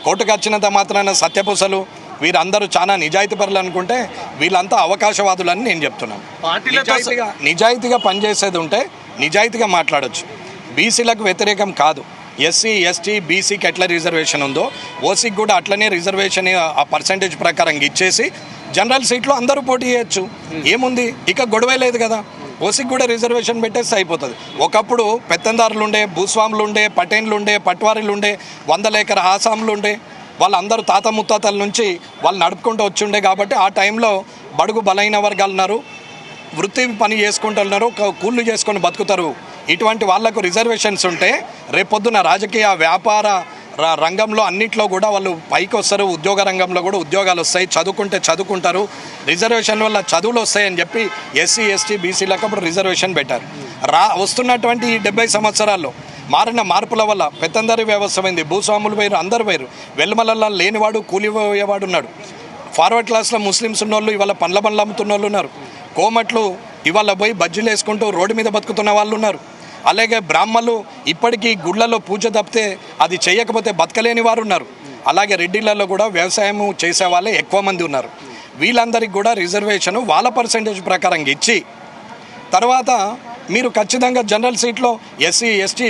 కోర్టుకు వచ్చినంత మాత్రాన సత్యపూసలు వీరందరూ చాలా నిజాయితీపరులు అనుకుంటే వీళ్ళంతా అవకాశవాదులని నేను చెప్తున్నాను. నిజాయితీగా పనిచేసేది ఉంటే నిజాయితీగా మాట్లాడొచ్చు. బీసీలకు వ్యతిరేకం కాదు. ఎస్సీ ఎస్టీ బీసీకి ఎట్లా రిజర్వేషన్ ఉందో ఓసీకి కూడా అట్లనే రిజర్వేషన్ ఆ పర్సంటేజ్ ప్రకారం ఇచ్చేసి జనరల్ సీట్లో అందరూ పోటీ చేయొచ్చు. ఏముంది, ఇక గొడవే లేదు కదా. ఓసీకి కూడా రిజర్వేషన్ పెట్టేస్తే అయిపోతుంది. ఒకప్పుడు పెత్తందారులు ఉండే, భూస్వాములు ఉండే, పటేన్లు ఉండే, పట్వారీలు ఉండే, 100 ఎకర ఆసాములు ఉండే, వాళ్ళందరూ తాత ముత్తాతల నుంచి వాళ్ళు నడుపుకుంటూ వచ్చి కాబట్టి ఆ టైంలో బడుగు బలైన వర్గాలు ఉన్నారు, వృత్తి పని చేసుకుంటున్నారు, కూళ్ళు చేసుకొని బతుకుతారు. ఇటువంటి వాళ్లకు రిజర్వేషన్స్ ఉంటే రేపొద్దున రాజకీయ వ్యాపార రంగంలో అన్నిట్లో కూడా వాళ్ళు పైకి వస్తారు. ఉద్యోగ రంగంలో కూడా ఉద్యోగాలు వస్తాయి, చదువుకుంటే చదువుకుంటారు. రిజర్వేషన్ వల్ల చదువులు వస్తాయని చెప్పి ఎస్సీ ఎస్టీ బీసీలకు అప్పుడు రిజర్వేషన్ పెట్టారు. వస్తున్నటువంటి ఈ 70 సంవత్సరాల్లో మారిన మార్పుల వల్ల పెత్తందరి వ్యవస్థ అయింది. భూస్వాములు వేరు, అందరు వేరు. వెల్మలల్లో లేనివాడు కూలిపోయేవాడు ఉన్నాడు. ఫార్వర్డ్ క్లాస్లో ముస్లిమ్స్ ఉన్నోళ్ళు ఇవాళ పండ్ల బండ్లు అమ్ముతున్న వాళ్ళు ఉన్నారు. కోమట్లు ఇవాళ పోయి బజ్జీలు వేసుకుంటూ రోడ్డు మీద బతుకుతున్న వాళ్ళు ఉన్నారు. అలాగే బ్రాహ్మణులు ఇప్పటికీ గుళ్ళలో పూజ తప్పితే అది చేయకపోతే బతకలేని వారు ఉన్నారు. అలాగే రెడ్డిలలో కూడా వ్యవసాయం చేసే వాళ్ళే ఎక్కువ మంది ఉన్నారు. వీళ్ళందరికీ కూడా రిజర్వేషన్ వాళ్ళ పర్సంటేజ్ ప్రకారం ఇచ్చి తర్వాత మీరు ఖచ్చితంగా జనరల్ సీట్లో ఎస్సీ ఎస్టీ